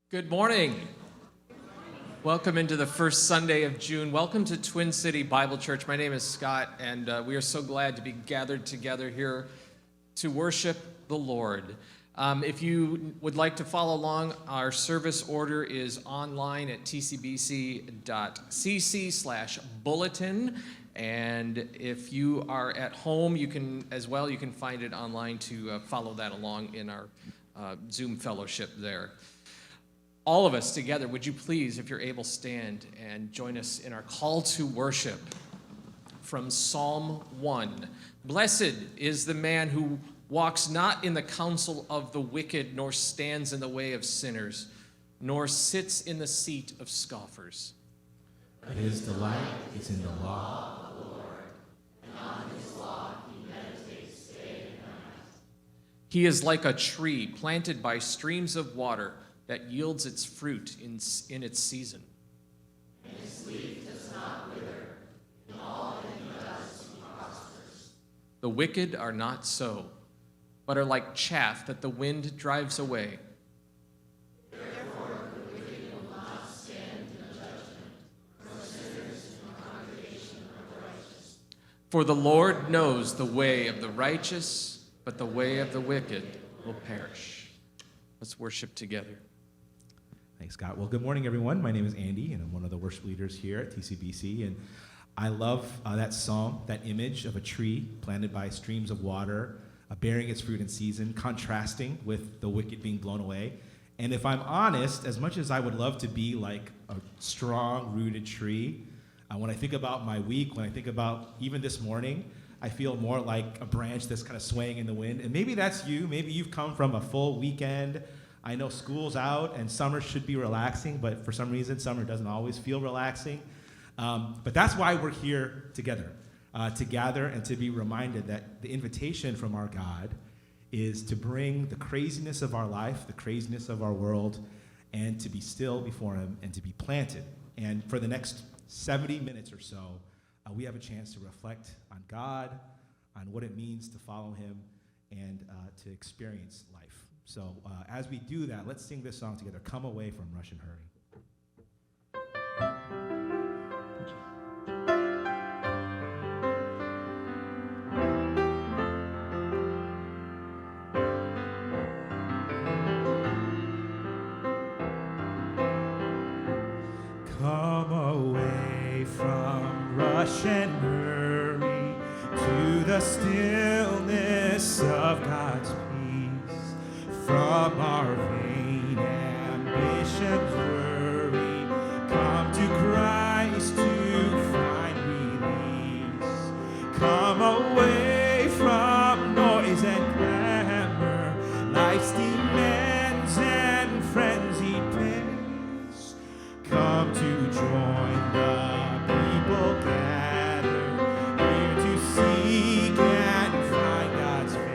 Good morning. Welcome into the first Sunday of June. Welcome to Twin City Bible Church. My name is Scott, and we are so glad to be gathered together here to worship the Lord. If you would like to follow along, our service order is online at tcbc.cc/bulletin. And if you are at home, you can find it online to follow that along in our Zoom fellowship there. All of us together, would you please, if you're able, stand and join us in our call to worship from Psalm 1. Blessed is the man who walks not in the counsel of the wicked, nor stands in the way of sinners, nor sits in the seat of scoffers. But his delight is in the law of the Lord, and on his law he meditates day and night. He is like a tree planted by streams of water, that yields its fruit in its season. And his leaf does not wither, in all that he does he prospers. The wicked are not so, but are like chaff that the wind drives away. Therefore the wicked will not stand in the judgment, nor sinners in the congregation of the righteous. For the Lord knows the way of the righteous, but the way of the wicked will perish. Let's worship together. Thanks, Scott. Well, good morning, everyone. My name is Andy, and I'm one of the worship leaders here at TCBC. And I love that psalm, that image of a tree planted by streams of water, bearing its fruit in season, contrasting with the wicked being blown away. And if I'm honest, as much as I would love to be like a strong, rooted tree, when I think about my week, when I think about even this morning, I feel more like a branch that's kind of swaying in the wind. And maybe that's you. Maybe you've come from a full weekend. I know school's out and summer should be relaxing, but for some reason, summer doesn't always feel relaxing. But that's why we're here together, to gather and to be reminded that the invitation from our God is to bring the craziness of our life, the craziness of our world, and to be still before him and to be planted. And for the next 70 minutes or so, we have a chance to reflect on God, on what it means to follow him, and to experience life. So as we do that, let's sing this song together, Come Away from Rush and Hurry. Come away from rush and hurry to the stillness of God's peace. From our vain ambitions worry, come to Christ to find release. Come away from noise and clamor, life's demands and frenzied pace. Come to join the people gathered here to seek and find God's face.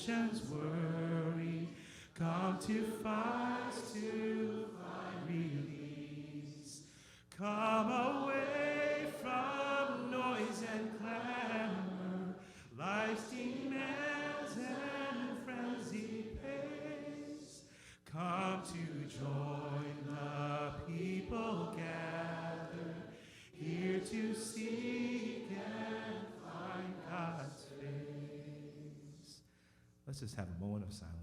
nations worry, come to fight to find release. Come away from noise and clamor, life's demands and frenzied pace. Come to join the people gathered, here to seek and find God's face. Let's just have a moment of silence.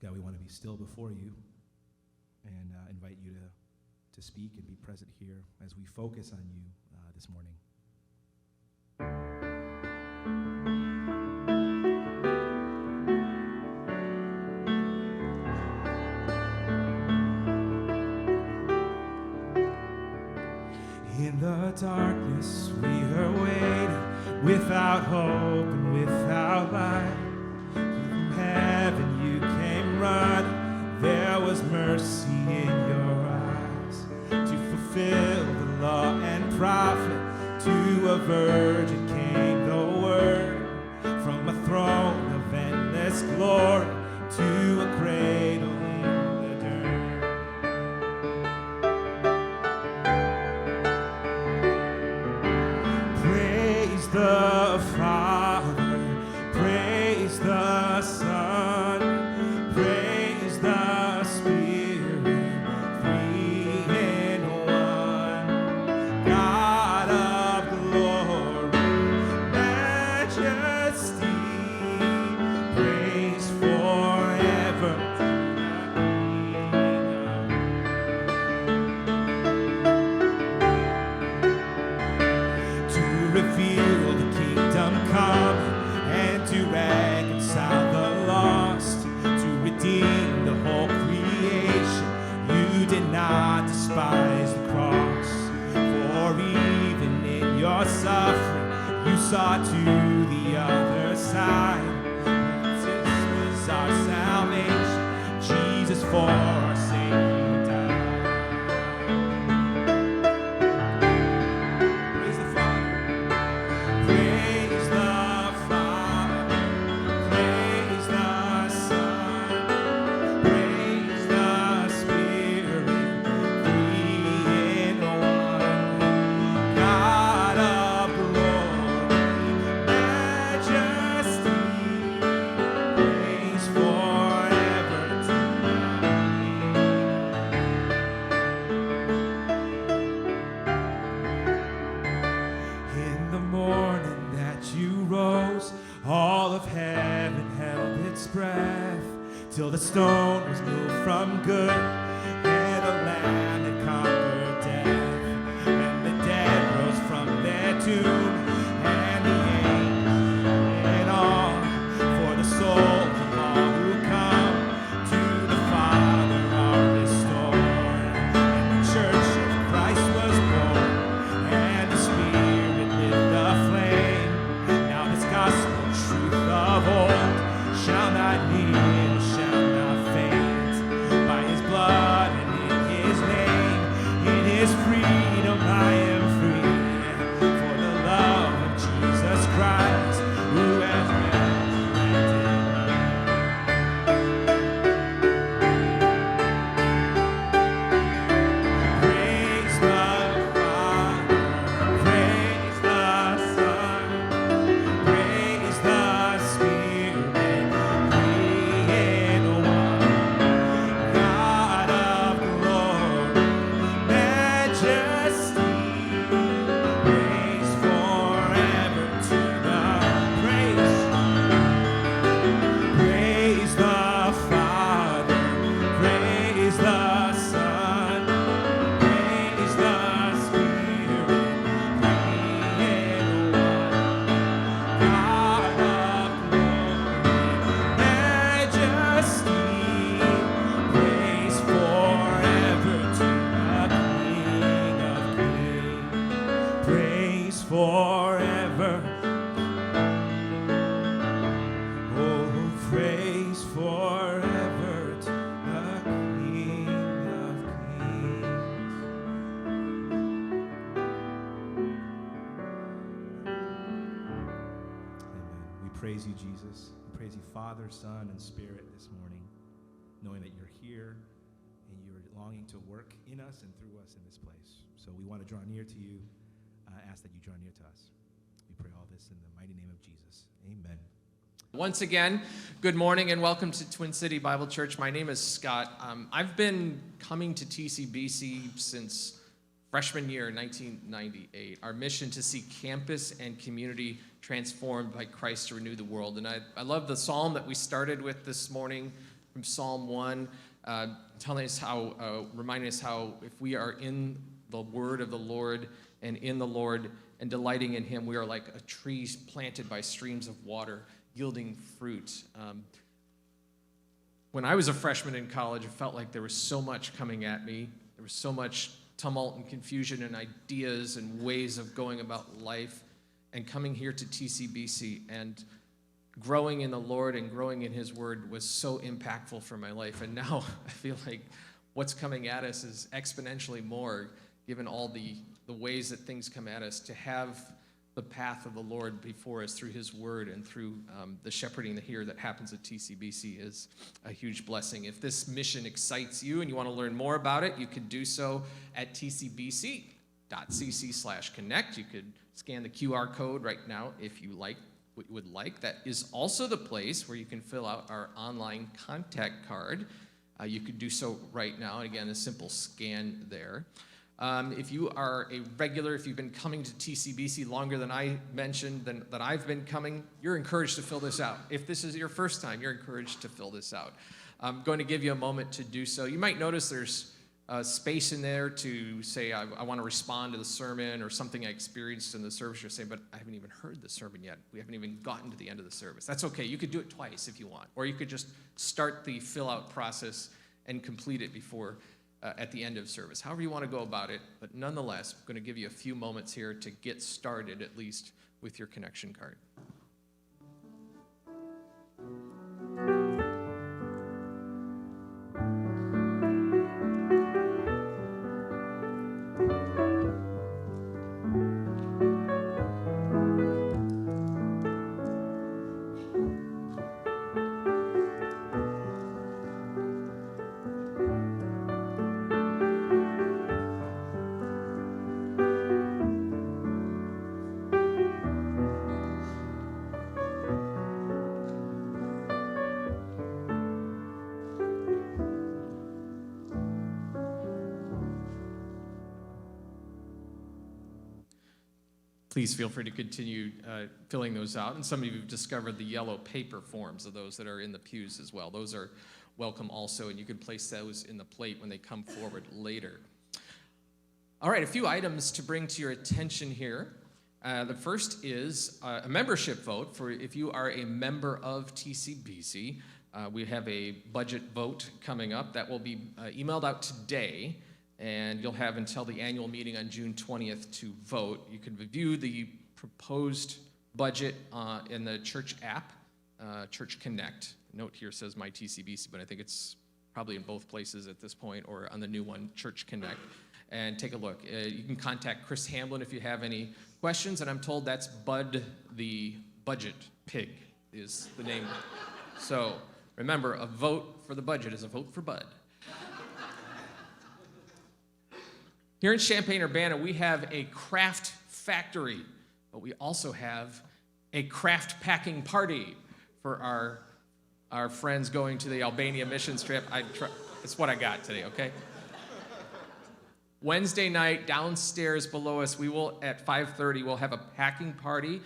God, we want to be still before you and invite you to speak and be present here as we focus on you this morning. In the darkness we are waiting, without hope and without light. From heaven you came running, there was mercy in your eyes. To fulfill the law and prophet, to a virgin came the word. From a throne of endless glory, to a cradle in the dirt. Praise the Father, praise the Son, praise the Spirit, three in one. God of glory, majesty, praise forever to reveal the kingdom come and to reconcile the lost, to redeem the whole creation. You did not despise the cross, for even in your suffering you saw to the other side. This was our salvation, Jesus for our sake you died. Praise the Father. Praise the Father, praise the Son, praise the Spirit, three in one. God of glory, majesty, praise forever to In the morning that you rose, all of heaven held its breath, till the stone was moved from good, and the Lamb had conquered death. And the dead rose from their tomb, and the angels in awe, for the souls of all who come to the Father are restored. And the church of Christ was born, and the Spirit lit the flame. Now this gospel truth of old shall not need, shall not faint. By his blood praise forever. Oh, praise forever to the King of Kings. Amen. We praise you, Jesus. We praise you, Father, Son, and Spirit this morning, knowing that you're here and you're longing to work in us and through us in this place. So we want to draw near to you. Ask that you draw near to us. We pray all this in the mighty name of Jesus. Amen. Once again, good morning and welcome to Twin City Bible Church. My name is Scott. I've been coming to TCBC since freshman year, 1998. Our mission to see campus and community transformed by Christ to renew the world. And I love the psalm that we started with this morning from Psalm 1, telling us how, reminding us how if we are in the word of the Lord and in the Lord and delighting in him, we are like a tree planted by streams of water, yielding fruit. When I was a freshman in college, it felt like there was so much coming at me. There was so much tumult and confusion and ideas and ways of going about life. And coming here to TCBC and growing in the Lord and growing in his word was so impactful for my life. And now I feel like what's coming at us is exponentially more, given all the ways that things come at us, to have the path of the Lord before us through his word and through the shepherding here that happens at TCBC is a huge blessing. If this mission excites you and you want to learn more about it, you can do so at tcbc.cc/connect. You could scan the QR code right now if you would like. That is also the place where you can fill out our online contact card. You could do so right now. And again, a simple scan there. If you are a regular, if you've been coming to TCBC longer than I mentioned, that I've been coming, you're encouraged to fill this out. If this is your first time, you're encouraged to fill this out. I'm going to give you a moment to do so. You might notice there's space in there to say, I want to respond to the sermon or something I experienced in the service. You're saying, but I haven't even heard the sermon yet. We haven't even gotten to the end of the service. That's okay. You could do it twice if you want. Or you could just start the fill-out process and complete it before at the end of service. However you want to go about it, but nonetheless, I'm going to give you a few moments here to get started, at least with your connection card. Please feel free to continue filling those out. And some of you have discovered the yellow paper forms of those that are in the pews as well. Those are welcome also, and you can place those in the plate when they come forward later. All right, a few items to bring to your attention here. The first is a membership vote for if you are a member of TCBC. We have a budget vote coming up that will be emailed out today. And you'll have until the annual meeting on June 20th to vote. You can review the proposed budget in the church app, Church Connect. Note here says My TCBC, but I think it's probably in both places at this point, or on the new one, Church Connect. And take a look. You can contact Chris Hamblin if you have any questions, and I'm told that's Bud the Budget Pig is the name. So remember, a vote for the budget is a vote for Bud. Here in Champaign-Urbana, we have a craft factory, but we also have a craft packing party for our friends going to the Albania missions trip. It's what I got today, okay? Wednesday night, downstairs below us, we will, at 5:30, we'll have a packing party.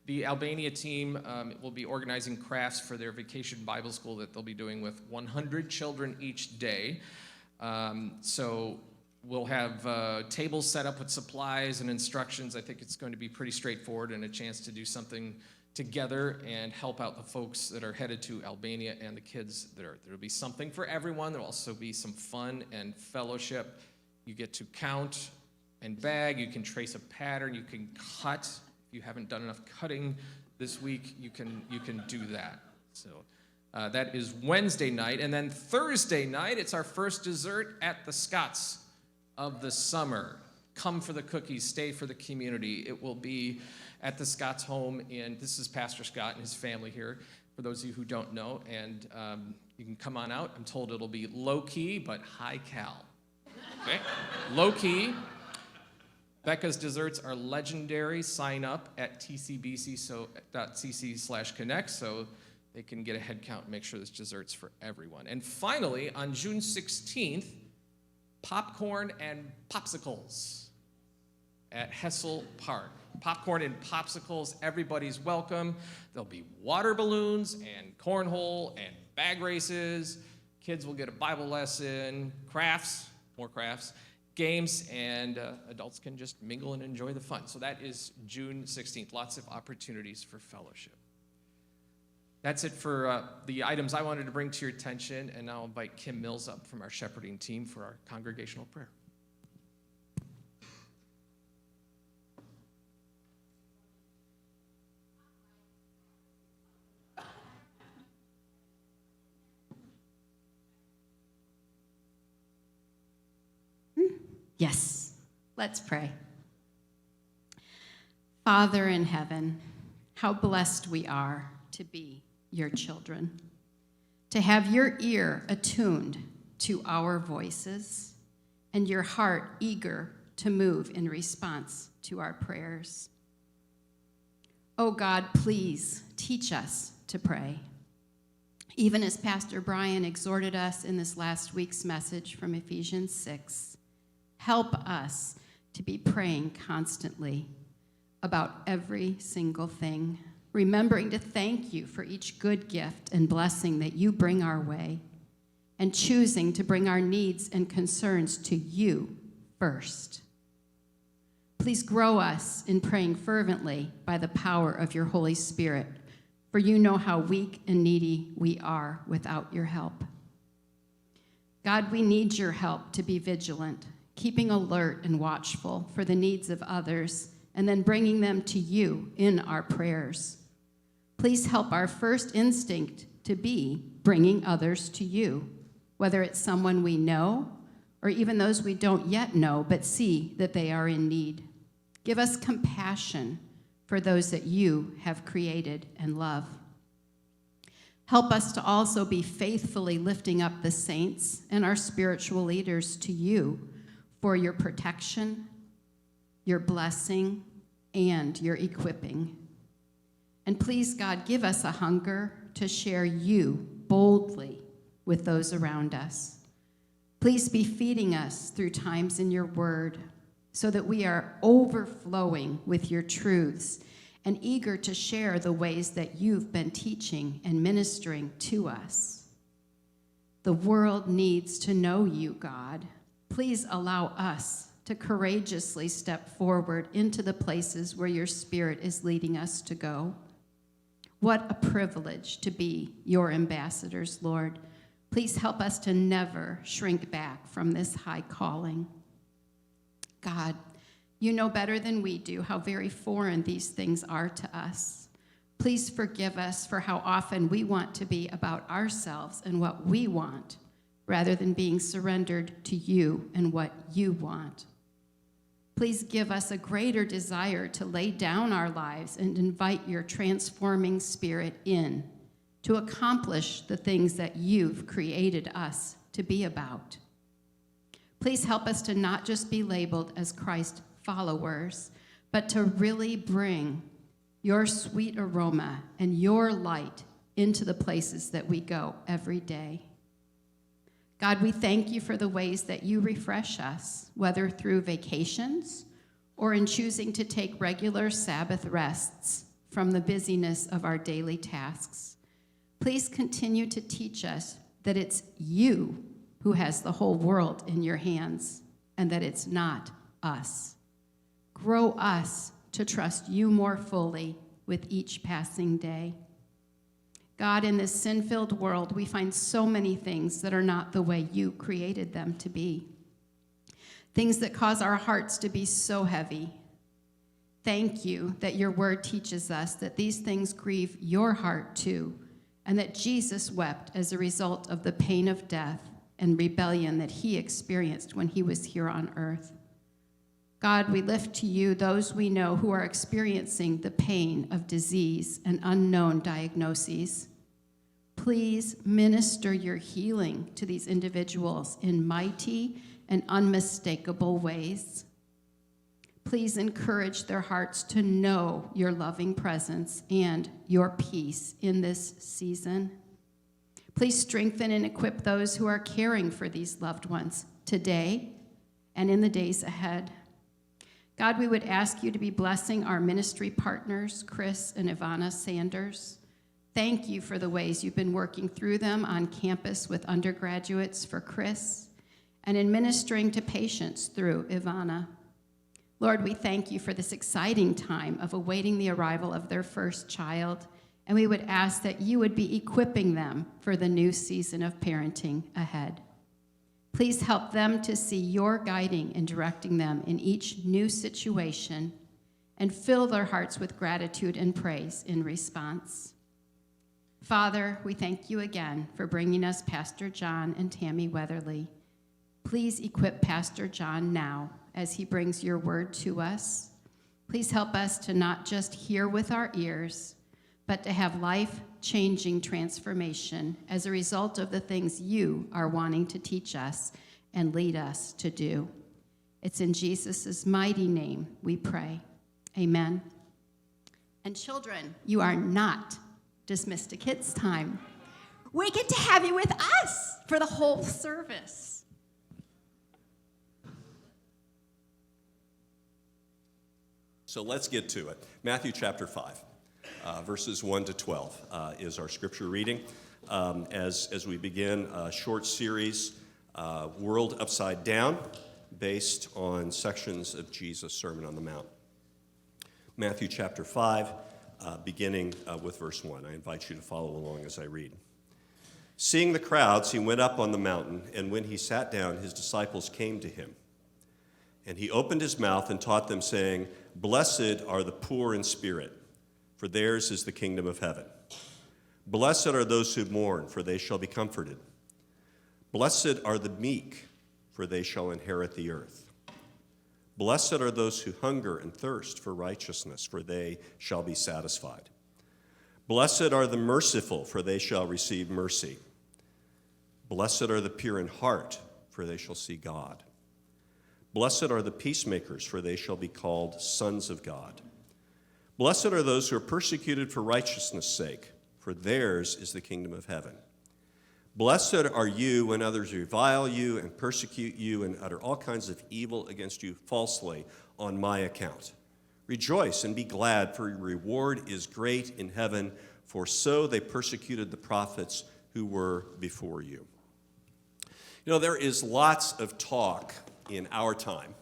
The Albania team will be organizing crafts for their vacation Bible school that they'll be doing with 100 children each day. So we'll have tables set up with supplies and instructions. I think it's going to be pretty straightforward and a chance to do something together and help out the folks that are headed to Albania and the kids that are. There'll be something for everyone. There'll also be some fun and fellowship. You get to count and bag. You can trace a pattern. You can cut. If you haven't done enough cutting this week, you can do that. So that is Wednesday night. And then Thursday night, it's our first dessert at the Scotts of the summer. Come for the cookies, stay for the community. It will be at the Scotts home, and this is Pastor Scott and his family here, for those of you who don't know. And you can come on out. I'm told it'll be low-key, but high-cal. Okay? Low-key. Becca's desserts are legendary. Sign up at tcbc.cc/connect so they can get a head count and make sure there's desserts for everyone. And finally, on June 16th, popcorn and popsicles at Hessel Park. Popcorn and popsicles, everybody's welcome. There'll be water balloons and cornhole and bag races. Kids will get a Bible lesson, crafts, more crafts, games, and adults can just mingle and enjoy the fun. So that is June 16th. Lots of opportunities for fellowship. That's it for the items I wanted to bring to your attention, and now I'll invite Kim Mills up from our shepherding team for our congregational prayer. Yes, let's pray. Father in heaven, how blessed we are to be your children, to have your ear attuned to our voices and your heart eager to move in response to our prayers. Oh God, please teach us to pray. Even as Pastor Brian exhorted us in this last week's message from Ephesians 6, help us to be praying constantly about every single thing, remembering to thank you for each good gift and blessing that you bring our way, and choosing to bring our needs and concerns to you first. Please grow us in praying fervently by the power of your Holy Spirit, for you know how weak and needy we are without your help. God, we need your help to be vigilant, keeping alert and watchful for the needs of others, and then bringing them to you in our prayers. Please help our first instinct to be bringing others to you, whether it's someone we know or even those we don't yet know but see that they are in need. Give us compassion for those that you have created and love. Help us to also be faithfully lifting up the saints and our spiritual leaders to you for your protection, your blessing, and your equipping. And please, God, give us a hunger to share you boldly with those around us. Please be feeding us through times in your word so that we are overflowing with your truths and eager to share the ways that you've been teaching and ministering to us. The world needs to know you, God. Please allow us to courageously step forward into the places where your Spirit is leading us to go. What a privilege to be your ambassadors, Lord. Please help us to never shrink back from this high calling. God, you know better than we do how very foreign these things are to us. Please forgive us for how often we want to be about ourselves and what we want, rather than being surrendered to you and what you want. Please give us a greater desire to lay down our lives and invite your transforming Spirit in to accomplish the things that you've created us to be about. Please help us to not just be labeled as Christ followers, but to really bring your sweet aroma and your light into the places that we go every day. God, we thank you for the ways that you refresh us, whether through vacations or in choosing to take regular Sabbath rests from the busyness of our daily tasks. Please continue to teach us that it's you who has the whole world in your hands and that it's not us. Grow us to trust you more fully with each passing day. God, in this sin-filled world, we find so many things that are not the way you created them to be. things that cause our hearts to be so heavy. Thank you that your word teaches us that these things grieve your heart too, and that Jesus wept as a result of the pain of death and rebellion that he experienced when he was here on earth. God, we lift to you those we know who are experiencing the pain of disease and unknown diagnoses. Please minister your healing to these individuals in mighty and unmistakable ways. Please encourage their hearts to know your loving presence and your peace in this season. Please strengthen and equip those who are caring for these loved ones today and in the days ahead. God, we would ask you to be blessing our ministry partners, Chris and Ivana Sanders. Thank you for the ways you've been working through them on campus with undergraduates for Chris and in ministering to patients through Ivana. Lord, we thank you for this exciting time of awaiting the arrival of their first child, and we would ask that you would be equipping them for the new season of parenting ahead. Please help them to see your guiding and directing them in each new situation and fill their hearts with gratitude and praise in response. Father, we thank you again for bringing us Pastor John and Tammy Weatherly. Please equip Pastor John now as he brings your word to us. Please help us to not just hear with our ears, but to have life-changing transformation as a result of the things you are wanting to teach us and lead us to do. It's in Jesus' mighty name we pray. Amen. And children, you are not dismissed to kids' time. We get to have you with us for the whole service. So let's get to it. Matthew chapter 5. Verses 1 to 12 is our scripture reading. As we begin a short series, World Upside Down, based on sections of Jesus' Sermon on the Mount. Matthew chapter 5, beginning with verse 1. I invite you to follow along as I read. Seeing the crowds, he went up on the mountain, and when he sat down, his disciples came to him. And he opened his mouth and taught them, saying, "Blessed are the poor in spirit, for theirs is the kingdom of heaven. Blessed are those who mourn, for they shall be comforted. Blessed are the meek, for they shall inherit the earth. Blessed are those who hunger and thirst for righteousness, for they shall be satisfied. Blessed are the merciful, for they shall receive mercy. Blessed are the pure in heart, for they shall see God. Blessed are the peacemakers, for they shall be called sons of God. Blessed are those who are persecuted for righteousness' sake, for theirs is the kingdom of heaven. Blessed are you when others revile you and persecute you and utter all kinds of evil against you falsely on my account. Rejoice and be glad, for your reward is great in heaven, for so they persecuted the prophets who were before you." You know, there is lots of talk in our time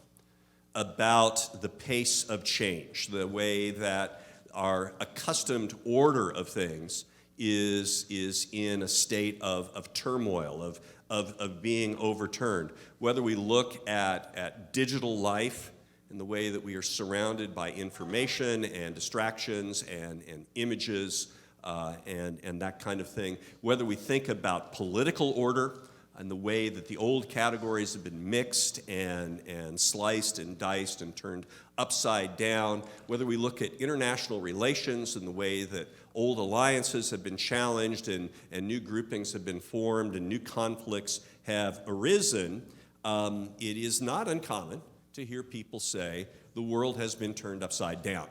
about the pace of change, the way that our accustomed order of things is in a state of turmoil, of being overturned. Whether we look at digital life and the way that we are surrounded by information and distractions and images and that kind of thing, whether we think about political order, and the way that the old categories have been mixed and sliced and diced and turned upside down, whether we look at international relations and the way that old alliances have been challenged and new groupings have been formed and new conflicts have arisen, it is not uncommon to hear people say the world has been turned upside down.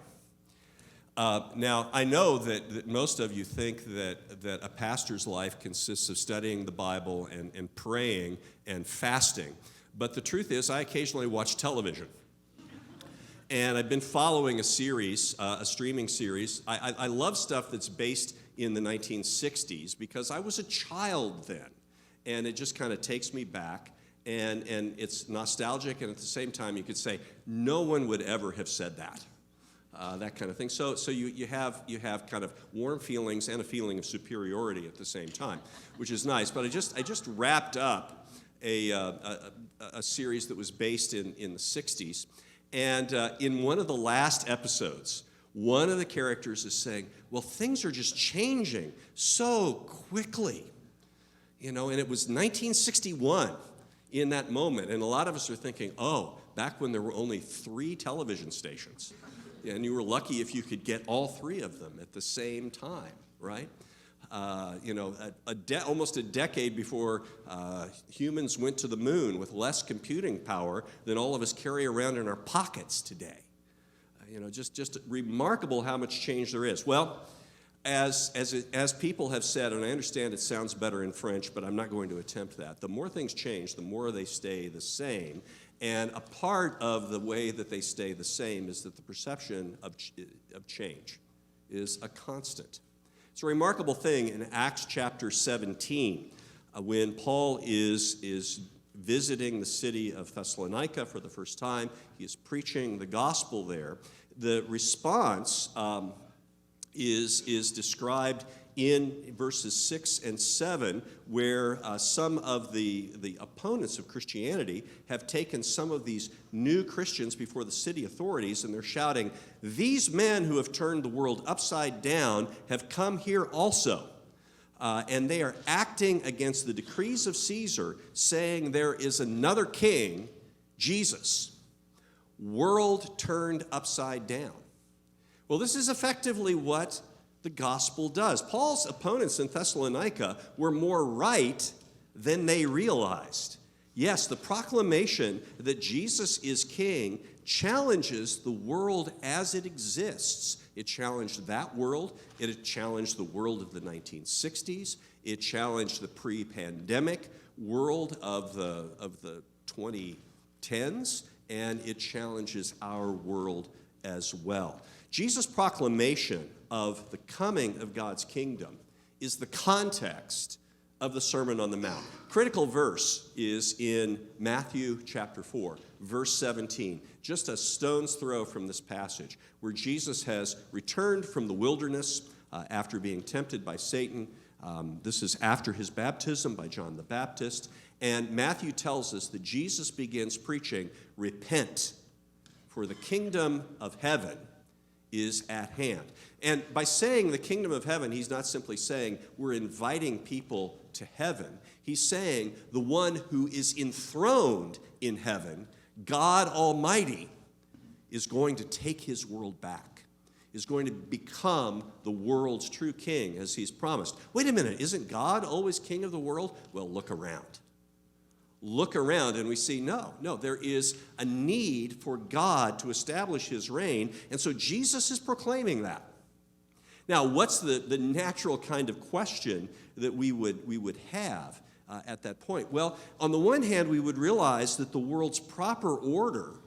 Now, I know that most of you think that a pastor's life consists of studying the Bible and praying and fasting, but the truth is I occasionally watch television. And I've been following a series, a streaming series. I love stuff that's based in the 1960s because I was a child then, and it just kind of takes me back, and it's nostalgic, and at the same time you could say no one would ever have said that. That kind of thing. So you have kind of warm feelings and a feeling of superiority at the same time, which is nice. But I just wrapped up a series that was based in the 60s. And in one of the last episodes, one of the characters is saying, well, things are just changing so quickly. And it was 1961 in that moment. And a lot of us are thinking, oh, back when there were only 3 television stations. And you were lucky if you could get all 3 of them at the same time, right? Almost a decade before humans went to the moon with less computing power than all of us carry around in our pockets today. Just remarkable how much change there is. Well, as people have said, and I understand it sounds better in French, but I'm not going to attempt that. The more things change, the more they stay the same. And a part of the way that they stay the same is that the perception of change is a constant. It's a remarkable thing in Acts chapter 17 when Paul is visiting the city of Thessalonica for the first time. He is preaching the gospel there. The response is described in verses 6 and 7, where some of the opponents of Christianity have taken some of these new Christians before the city authorities, and they're shouting, "These men who have turned the world upside down have come here also." And they are acting against the decrees of Caesar, saying there is another king, Jesus. World turned upside down. Well, this is effectively what the gospel does. Paul's opponents in Thessalonica were more right than they realized. Yes, the proclamation that Jesus is king challenges the world as it exists. It challenged that world. It challenged the world of the 1960s. It challenged the pre-pandemic world of the 2010s, and it challenges our world as well. Jesus' proclamation of the coming of God's kingdom is the context of the Sermon on the Mount. Critical verse is in Matthew chapter 4, verse 17, just a stone's throw from this passage, where Jesus has returned from the wilderness after being tempted by Satan. This is after his baptism by John the Baptist. And Matthew tells us that Jesus begins preaching, "Repent, for the kingdom of heaven is at hand." And by saying the kingdom of heaven, he's not simply saying we're inviting people to heaven. He's saying the one who is enthroned in heaven, God Almighty, is going to take his world back, is going to become the world's true king, as he's promised. Wait a minute, isn't God always king of the world? Well, look around. Look around and we see, no, there is a need for God to establish his reign, and so Jesus is proclaiming that. Now, what's the natural kind of question that we would have at that point? Well, on the one hand, we would realize that the world's proper order,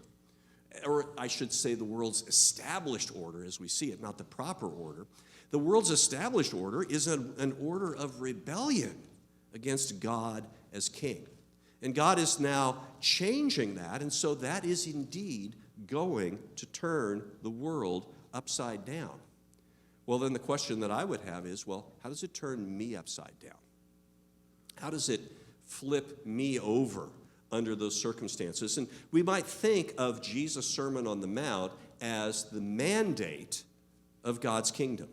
or I should say the world's established order as we see it, not the proper order, the world's established order is an order of rebellion against God as king. And God is now changing that, and so that is indeed going to turn the world upside down. Well, then the question that I would have is, well, how does it turn me upside down? How does it flip me over under those circumstances? And we might think of Jesus' Sermon on the Mount as the mandate of God's kingdom,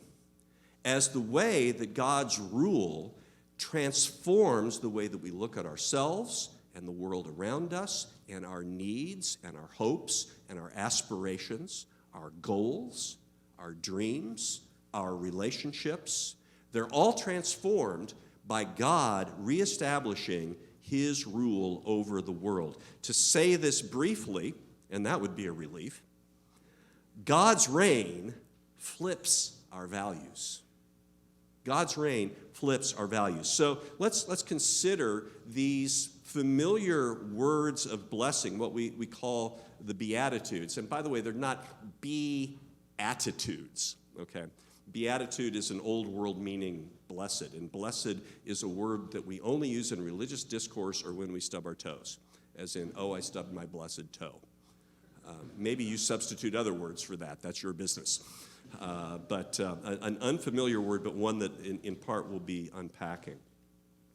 as the way that God's rule transforms the way that we look at ourselves and the world around us, and our needs and our hopes and our aspirations, our goals, our dreams, our relationships. They're all transformed by God reestablishing his rule over the world. To say this briefly, and that would be a relief, God's reign flips our values. God's reign flips our values. So let's consider these familiar words of blessing, what we call the Beatitudes. And by the way, they're not be-attitudes, okay? Beatitude is an old world meaning blessed, and blessed is a word that we only use in religious discourse or when we stub our toes, as in, oh, I stubbed my blessed toe. Maybe you substitute other words for that. That's your business. But an unfamiliar word, but one that in part we'll be unpacking.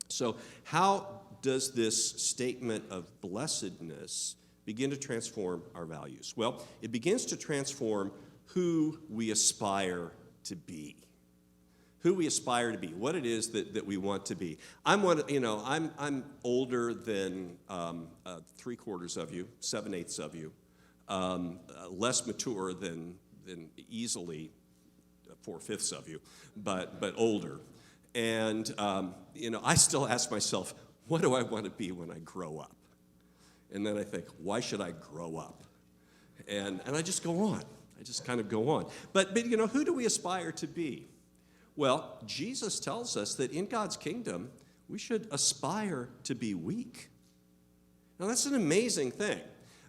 So how does this statement of blessedness begin to transform our values? Well, it begins to transform who we aspire to be. Who we aspire to be, what it is that we want to be. I'm older than 3/4 of you, 7/8 of you, less mature than easily 4/5 of you, but older. And I still ask myself, what do I want to be when I grow up? And then I think, why should I grow up? And I just go on. I just kind of go on. But who do we aspire to be? Well, Jesus tells us that in God's kingdom, we should aspire to be weak. Now, that's an amazing thing.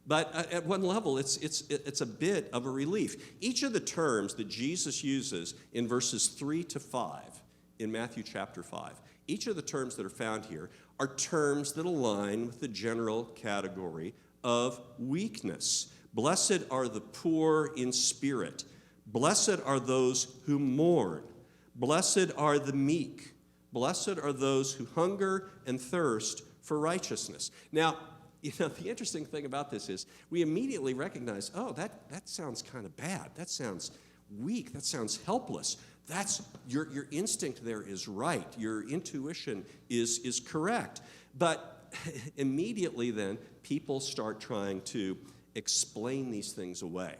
But at one level, it's a bit of a relief. Each of the terms that Jesus uses in verses 3 to 5 in Matthew chapter 5, each of the terms that are found here are terms that align with the general category of weakness. Blessed are the poor in spirit. Blessed are those who mourn. Blessed are the meek. Blessed are those who hunger and thirst for righteousness. Now, the interesting thing about this is we immediately recognize, oh, that sounds kind of bad. That sounds weak. That sounds helpless. That's your instinct there is right. Your intuition is correct. But immediately then, people start trying to explain these things away.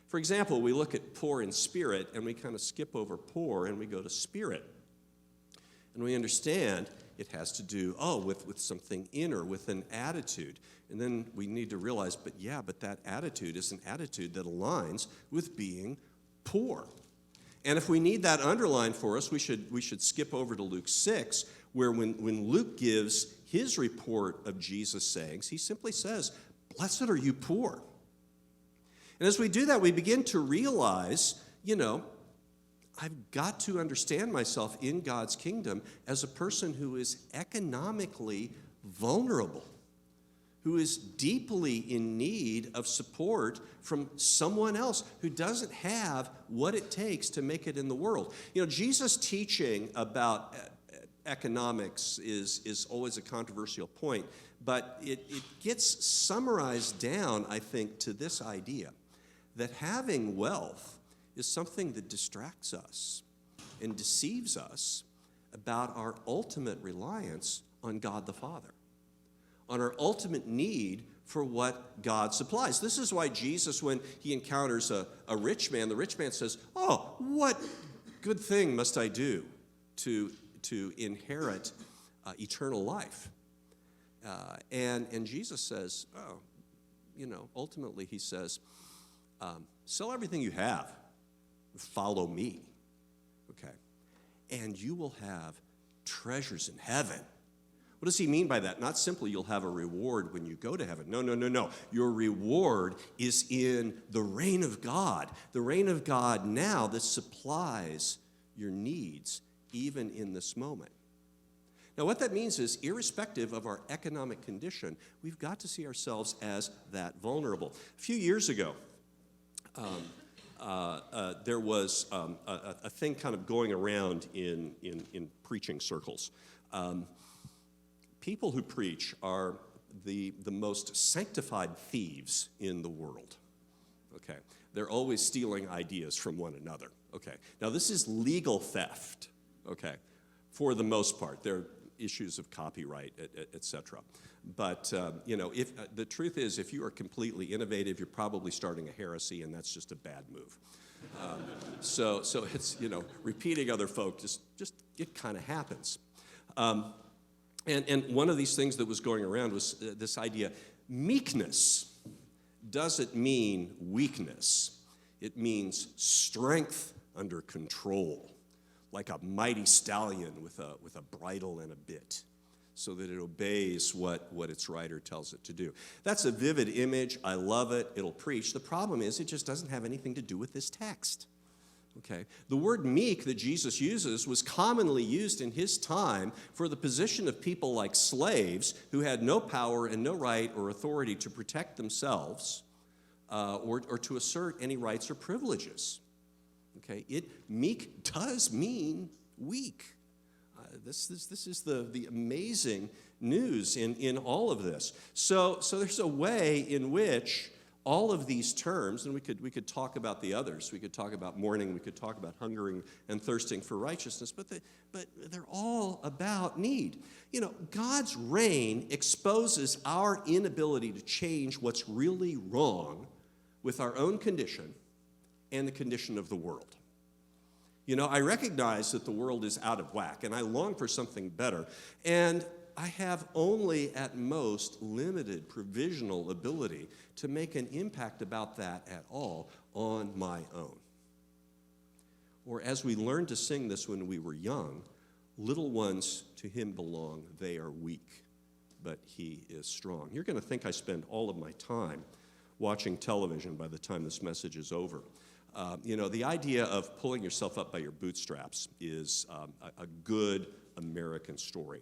For example, we look at poor in spirit, and we kind of skip over poor, and we go to spirit. And we understand it has to do, with something inner, with an attitude. And then we need to realize, but that attitude is an attitude that aligns with being poor. And if we need that underlined for us, we should skip over to Luke 6, where when Luke gives his report of Jesus' sayings, he simply says, "Blessed are you poor." And as we do that, we begin to realize, I've got to understand myself in God's kingdom as a person who is economically vulnerable, who is deeply in need of support from someone else who doesn't have what it takes to make it in the world. Jesus' teaching about economics is always a controversial point, but it gets summarized down, I think, to this idea that having wealth is something that distracts us and deceives us about our ultimate reliance on God the Father, on our ultimate need for what God supplies. This is why Jesus, when he encounters a rich man, the rich man says, "Oh, what good thing must I do to inherit eternal life?" And Jesus says, ultimately he says, sell everything you have, follow me, okay? And you will have treasures in heaven. What does he mean by that? Not simply you'll have a reward when you go to heaven. No. Your reward is in the reign of God. The reign of God now that supplies your needs even in this moment. Now, what that means is, irrespective of our economic condition, we've got to see ourselves as that vulnerable. A few years ago, there was a thing kind of going around in preaching circles. People who preach are the most sanctified thieves in the world. Okay, they're always stealing ideas from one another. Okay, now this is legal theft. Okay, for the most part, there are issues of copyright, etc. But if the truth is, if you are completely innovative, you're probably starting a heresy, and that's just a bad move. So it's repeating other folk. Just it kind of happens. And one of these things that was going around was this idea: meekness doesn't mean weakness. It means strength under control, like a mighty stallion with a bridle and a bit, so that it obeys what its rider tells it to do. That's a vivid image. I love it. It'll preach. The problem is it just doesn't have anything to do with this text. Okay? The word meek that Jesus uses was commonly used in his time for the position of people like slaves who had no power and no right or authority to protect themselves or to assert any rights or privileges. Okay? Meek does mean weak. This is the amazing news in all of this. So there's a way in which all of these terms, and we could talk about the others. We could talk about mourning. We could talk about hungering and thirsting for righteousness. But they're all about need. You know, God's reign exposes our inability to change what's really wrong with our own condition and the condition of the world. You know, I recognize that the world is out of whack, and I long for something better. And I have only at most limited provisional ability to make an impact about that at all on my own. Or as we learned to sing this when we were young, little ones to him belong, they are weak, but he is strong. You're going to think I spend all of my time watching television by the time this message is over. You know, the idea of pulling yourself up by your bootstraps is a good American story.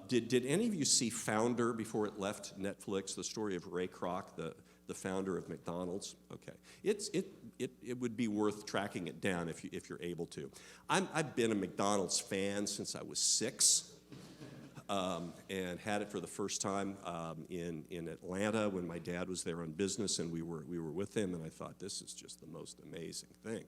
Did any of you see Founder before it left Netflix, the story of Ray Kroc, the founder of McDonald's? Okay. It would be worth tracking it down if you're able to. I've been a McDonald's fan since I was 6. And had it for the first time in Atlanta when my dad was there on business, and we were with him, and I thought, this is just the most amazing thing.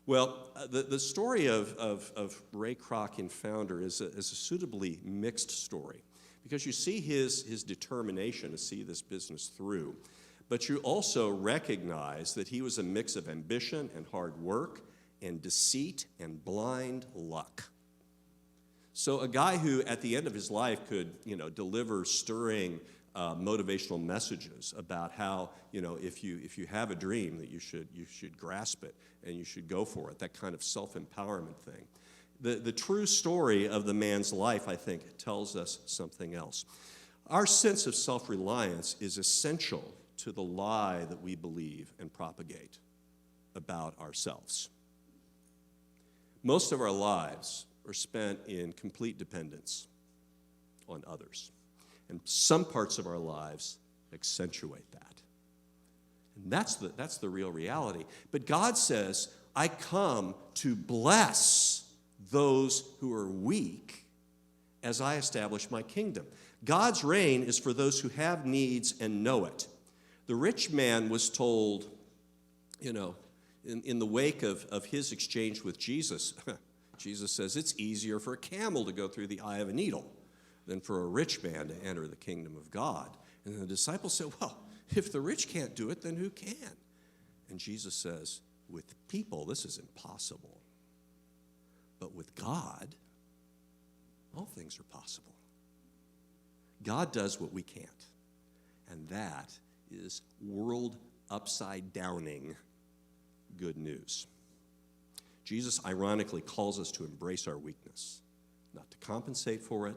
Well, the story of Ray Kroc in Founder is a suitably mixed story, because you see his determination to see this business through, but you also recognize that he was a mix of ambition and hard work and deceit and blind luck. So a guy who, at the end of his life, could, deliver stirring motivational messages about how, if you have a dream, that you should grasp it and you should go for it. That kind of self-empowerment thing. The true story of the man's life, I think, tells us something else. Our sense of self-reliance is essential to the lie that we believe and propagate about ourselves. Most of our lives are spent in complete dependence on others. And some parts of our lives accentuate that. And that's the real reality. But God says, I come to bless those who are weak as I establish my kingdom. God's reign is for those who have needs and know it. The rich man was told, in the wake of his exchange with Jesus, Jesus says it's easier for a camel to go through the eye of a needle than for a rich man to enter the kingdom of God. And the disciples said, well, if the rich can't do it, then who can? And Jesus says, with people, this is impossible. But with God, all things are possible. God does what we can't. And that is world upside-downing good news. Jesus ironically calls us to embrace our weakness, not to compensate for it,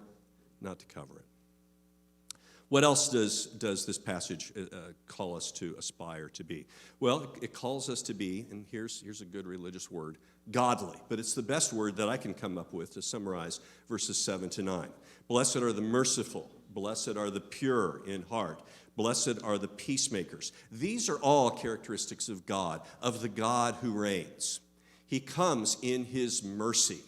not to cover it. What else does this passage call us to aspire to be? Well, it calls us to be, and here's a good religious word, godly. But it's the best word that I can come up with to summarize verses 7 to 9. Blessed are the merciful. Blessed are the pure in heart. Blessed are the peacemakers. These are all characteristics of God, of the God who reigns. He comes in his mercy.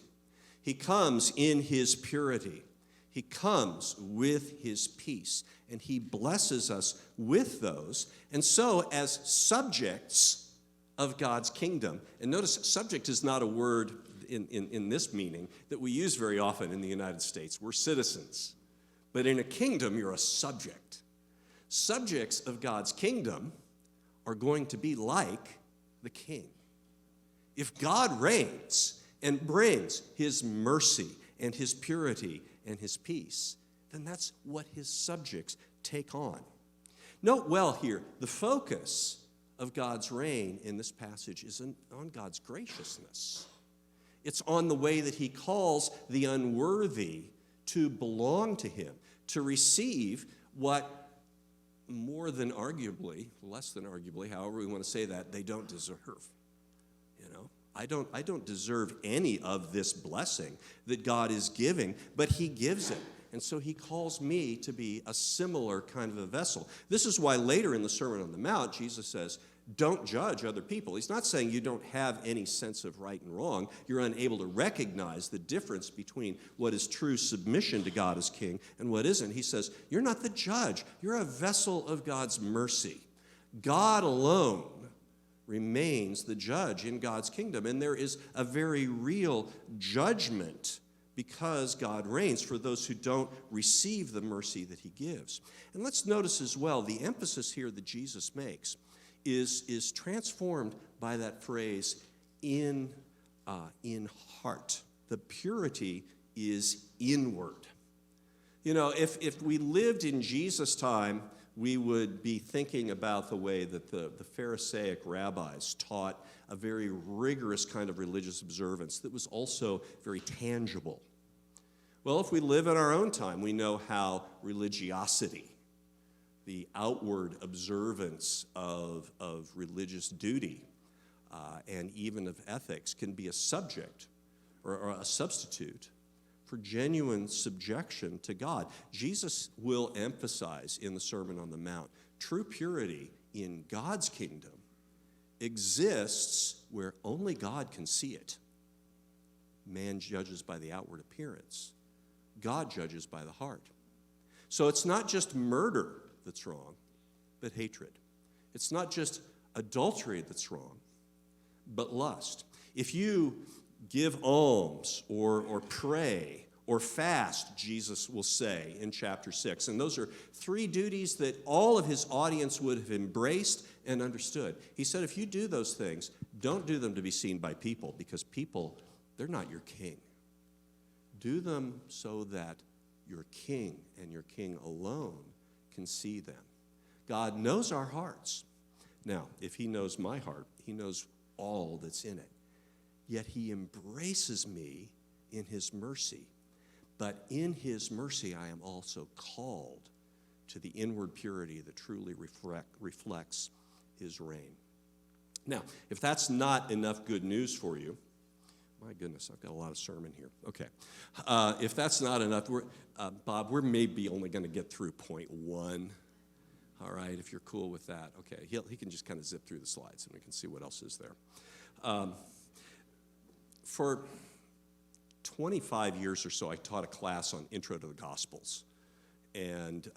He comes in his purity. He comes with his peace. And he blesses us with those. And so, as subjects of God's kingdom, and notice subject is not a word in this meaning that we use very often in the United States. We're citizens. But in a kingdom, you're a subject. Subjects of God's kingdom are going to be like the king. If God reigns and brings his mercy and his purity and his peace, then that's what his subjects take on. Note well here, the focus of God's reign in this passage is on God's graciousness. It's on the way that he calls the unworthy to belong to him, to receive what more than arguably, less than arguably, however we want to say that, they don't deserve. I don't deserve any of this blessing that God is giving, but he gives it. And so he calls me to be a similar kind of a vessel. This is why later in the Sermon on the Mount, Jesus says, don't judge other people. He's not saying you don't have any sense of right and wrong. You're unable to recognize the difference between what is true submission to God as king and what isn't. He says, you're not the judge. You're a vessel of God's mercy. God alone remains the judge in God's kingdom, and there is a very real judgment because God reigns for those who don't receive the mercy that he gives. And let's notice as well, the emphasis here that Jesus makes is transformed by that phrase, in heart. The purity is inward. You know, if we lived in Jesus' time, we would be thinking about the way that the Pharisaic rabbis taught a very rigorous kind of religious observance that was also very tangible. Well, if we live in our own time, we know how religiosity, the outward observance of religious duty and even of ethics, can be a subject or a substitute for genuine subjection to God. Jesus will emphasize in the Sermon on the Mount, true purity in God's kingdom exists where only God can see it. Man judges by the outward appearance. God judges by the heart. So it's not just murder that's wrong, but hatred. It's not just adultery that's wrong, but lust. If you give alms or pray or fast, Jesus will say in chapter 6. And those are three duties that all of his audience would have embraced and understood. He said, if you do those things, don't do them to be seen by people, because people, they're not your king. Do them so that your king and your king alone can see them. God knows our hearts. Now, if he knows my heart, he knows all that's in it. Yet he embraces me in his mercy. But in his mercy, I am also called to the inward purity that truly reflects his reign. Now, if that's not enough good news for you, my goodness, I've got a lot of sermon here. Okay. If that's not enough, Bob, we're maybe only going to get through point 1. All right, if you're cool with that. Okay, he can just kind of zip through the slides and we can see what else is there. For 25 years or so, I taught a class on Intro to the Gospels. And,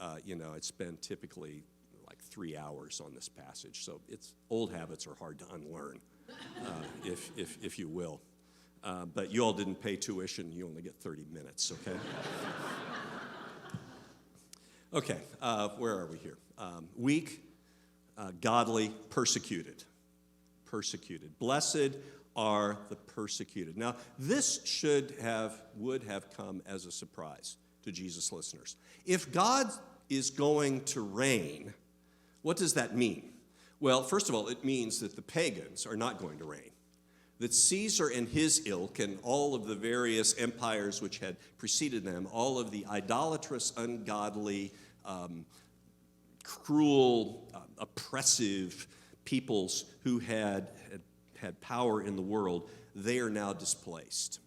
it's been typically like 3 hours on this passage. So old habits are hard to unlearn, if you will. But you all didn't pay tuition. You only get 30 minutes, okay? Okay, where are we here? Weak, godly, persecuted. Persecuted. Blessed are the persecuted. Now, this would have come as a surprise to Jesus' listeners. If God is going to reign, what does that mean? Well, first of all, it means that the pagans are not going to reign. That Caesar and his ilk and all of the various empires which had preceded them, all of the idolatrous, ungodly, cruel, oppressive peoples who had power in the world, they are now displaced.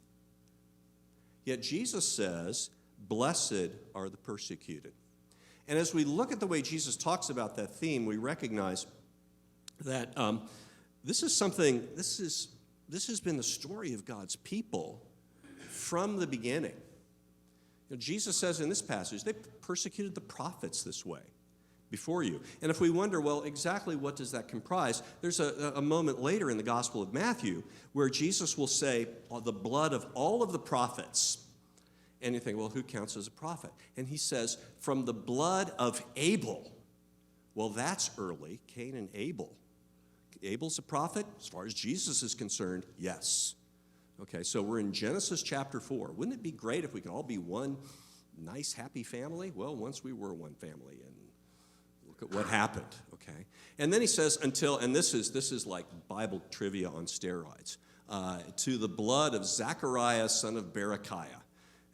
Yet Jesus says, blessed are the persecuted. And as we look at the way Jesus talks about that theme, we recognize that this has been the story of God's people from the beginning. Jesus says in this passage, they persecuted the prophets this way before you. And if we wonder, well, exactly what does that comprise? There's a moment later in the Gospel of Matthew where Jesus will say, the blood of all of the prophets. And you think, well, who counts as a prophet? And he says, from the blood of Abel. Well, that's early, Cain and Abel. Abel's a prophet? As far as Jesus is concerned, yes. Okay, so we're in Genesis chapter 4. Wouldn't it be great if we could all be one nice, happy family? Well, once we were one family, and look at what happened, okay? And then he says, and this is like Bible trivia on steroids, to the blood of Zechariah, son of Berechiah.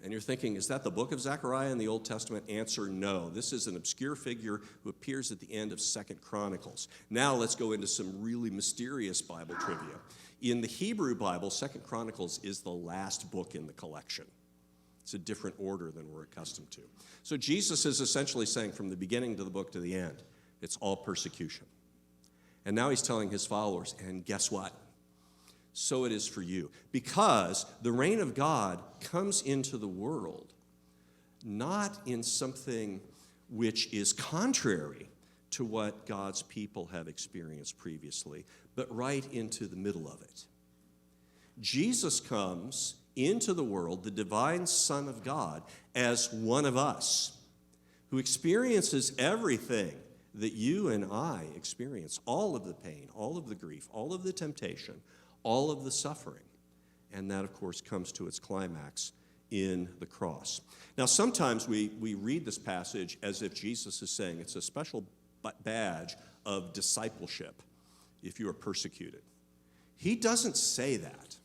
And you're thinking, is that the book of Zechariah in the Old Testament? Answer, no. This is an obscure figure who appears at the end of 2 Chronicles. Now let's go into some really mysterious Bible trivia. In the Hebrew Bible, 2 Chronicles is the last book in the collection. It's a different order than we're accustomed to. So Jesus is essentially saying from the beginning to the book to the end, it's all persecution. And now he's telling his followers, and guess what? So it is for you. Because the reign of God comes into the world not in something which is contrary to what God's people have experienced previously, but right into the middle of it. Jesus comes into the world, the divine Son of God, as one of us, who experiences everything that you and I experience, all of the pain, all of the grief, all of the temptation, all of the suffering. And that, of course, comes to its climax in the cross. Now, sometimes we read this passage as if Jesus is saying it's a special badge of discipleship if you are persecuted. He doesn't say that.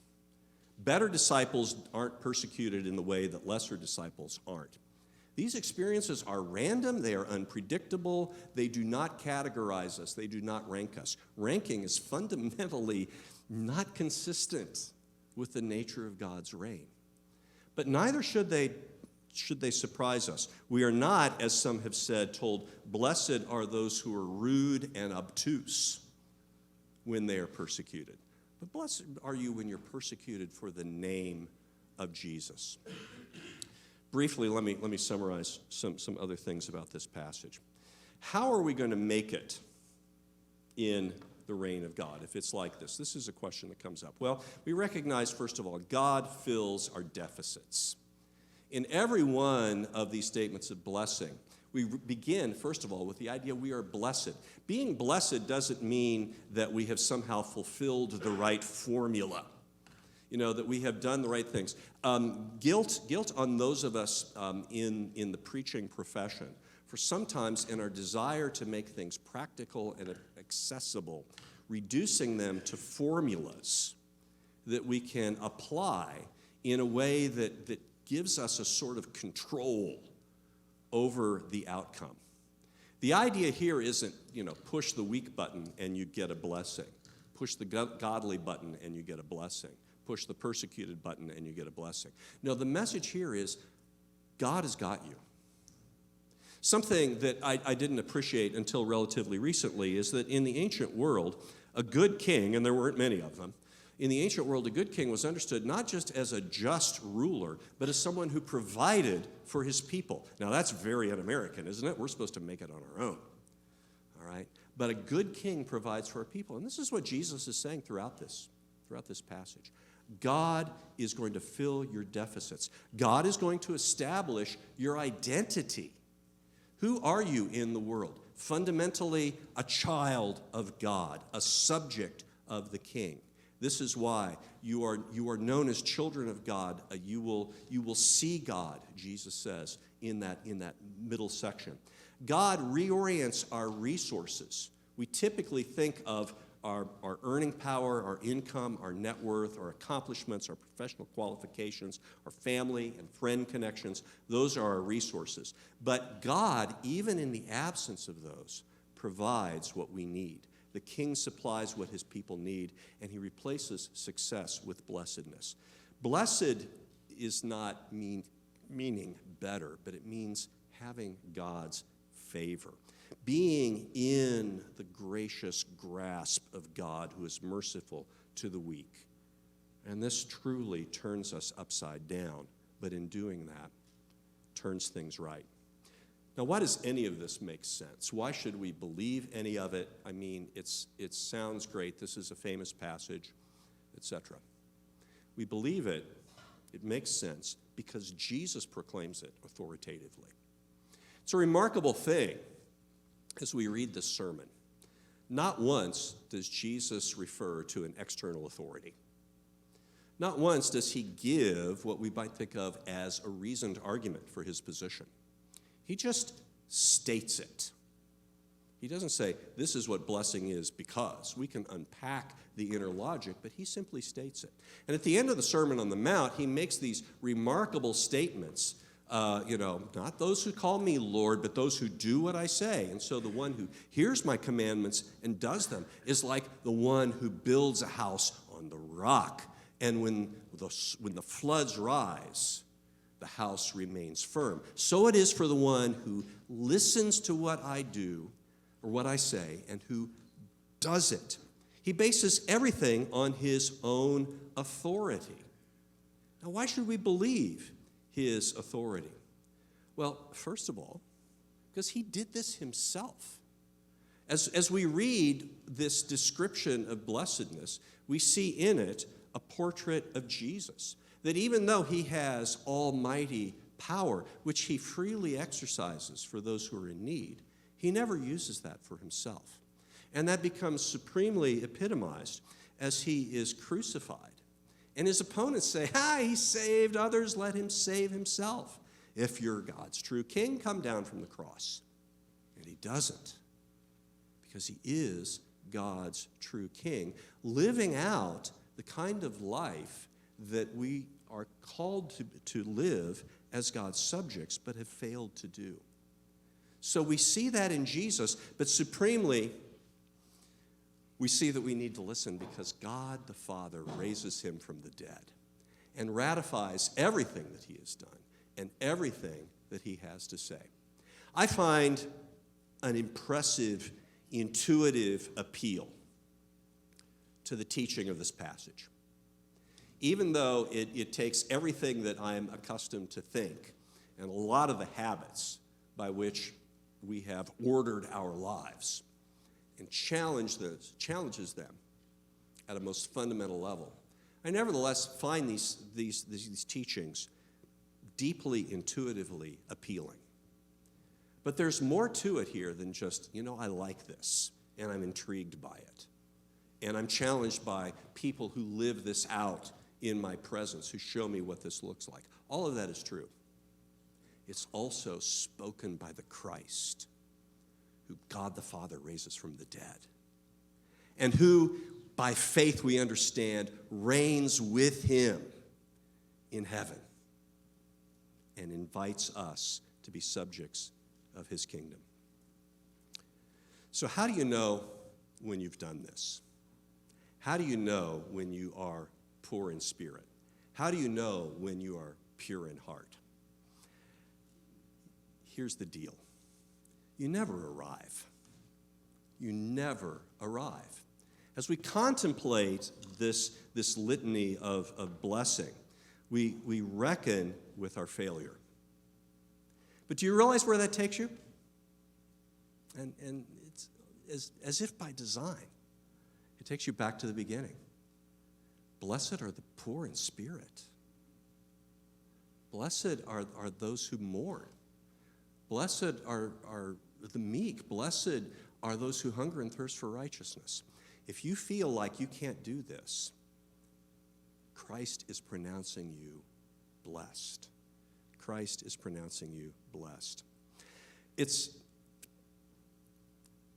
Better disciples aren't persecuted in the way that lesser disciples aren't. These experiences are random, they are unpredictable, they do not categorize us, they do not rank us. Ranking is fundamentally not consistent with the nature of God's reign. But neither should they surprise us. We are not, as some have said, told, blessed are those who are rude and obtuse when they are persecuted. But blessed are you when you're persecuted for the name of Jesus. Briefly, let me summarize some other things about this passage. How are we going to make it in the reign of God if it's like this? This is a question that comes up. Well, we recognize, first of all, God fills our deficits. In every one of these statements of blessing, we begin, first of all, with the idea we are blessed. Being blessed doesn't mean that we have somehow fulfilled the right formula, that we have done the right things. Guilt on those of us in the preaching profession, for sometimes in our desire to make things practical and accessible, reducing them to formulas that we can apply in a way that gives us a sort of control over the outcome. The idea here isn't, push the weak button and you get a blessing. Push the godly button and you get a blessing. Push the persecuted button and you get a blessing. No, the message here is God has got you. Something that I didn't appreciate until relatively recently is that in the ancient world, a good king, and there weren't many of them, in the ancient world, a good king was understood not just as a just ruler, but as someone who provided for his people. Now, that's very un-American, isn't it? We're supposed to make it on our own, all right? But a good king provides for our people. And this is what Jesus is saying throughout this passage. God is going to fill your deficits. God is going to establish your identity. Who are you in the world? Fundamentally, a child of God, a subject of the King. This is why you are known as children of God. You will see God, Jesus says, in that middle section. God reorients our resources. We typically think of our earning power, our income, our net worth, our accomplishments, our professional qualifications, our family and friend connections. Those are our resources. But God, even in the absence of those, provides what we need. The King supplies what his people need, and he replaces success with blessedness. Blessed is not meaning better, but it means having God's favor. Being in the gracious grasp of God who is merciful to the weak. And this truly turns us upside down, but in doing that, turns things right. Now, why does any of this make sense? Why should we believe any of it? I mean, it sounds great. This is a famous passage, etc. We believe it. It makes sense because Jesus proclaims it authoritatively. It's a remarkable thing as we read this sermon. Not once does Jesus refer to an external authority. Not once does he give what we might think of as a reasoned argument for his position. He just states it. He doesn't say, this is what blessing is because. We can unpack the inner logic, but he simply states it. And at the end of the Sermon on the Mount, he makes these remarkable statements. Not those who call me Lord, but those who do what I say. And so the one who hears my commandments and does them is like the one who builds a house on the rock. And when the floods rise, the house remains firm. So it is for the one who listens to what I do or what I say and who does it. He bases everything on his own authority. Now, why should we believe his authority? Well, first of all, because he did this himself. As we read this description of blessedness, we see in it a portrait of Jesus. That even though he has almighty power, which he freely exercises for those who are in need, he never uses that for himself. And that becomes supremely epitomized as he is crucified. And his opponents say, he saved others, let him save himself. If you're God's true king, come down from the cross. And he doesn't, because he is God's true king, living out the kind of life that we are called to live as God's subjects, but have failed to do. So we see that in Jesus, but supremely, we see that we need to listen because God the Father raises him from the dead and ratifies everything that he has done and everything that he has to say. I find an impressive, intuitive appeal to the teaching of this passage. Even though it takes everything that I'm accustomed to think and a lot of the habits by which we have ordered our lives and challenges them at a most fundamental level, I nevertheless find these teachings deeply intuitively appealing. But there's more to it here than just, I like this and I'm intrigued by it. And I'm challenged by people who live this out in my presence, who show me what this looks like. All of that is true. It's also spoken by the Christ, who God the Father raises from the dead, and who, by faith we understand, reigns with him in heaven and invites us to be subjects of his kingdom. So how do you know when you've done this? How do you know when you are poor in spirit? How do you know when you are pure in heart? Here's the deal. You never arrive. You never arrive. As we contemplate this litany of blessing, we reckon with our failure. But do you realize where that takes you? And it's as if by design. It takes you back to the beginning. Blessed are the poor in spirit. Blessed are those who mourn. Blessed are the meek. Blessed are those who hunger and thirst for righteousness. If you feel like you can't do this, Christ is pronouncing you blessed. Christ is pronouncing you blessed. It's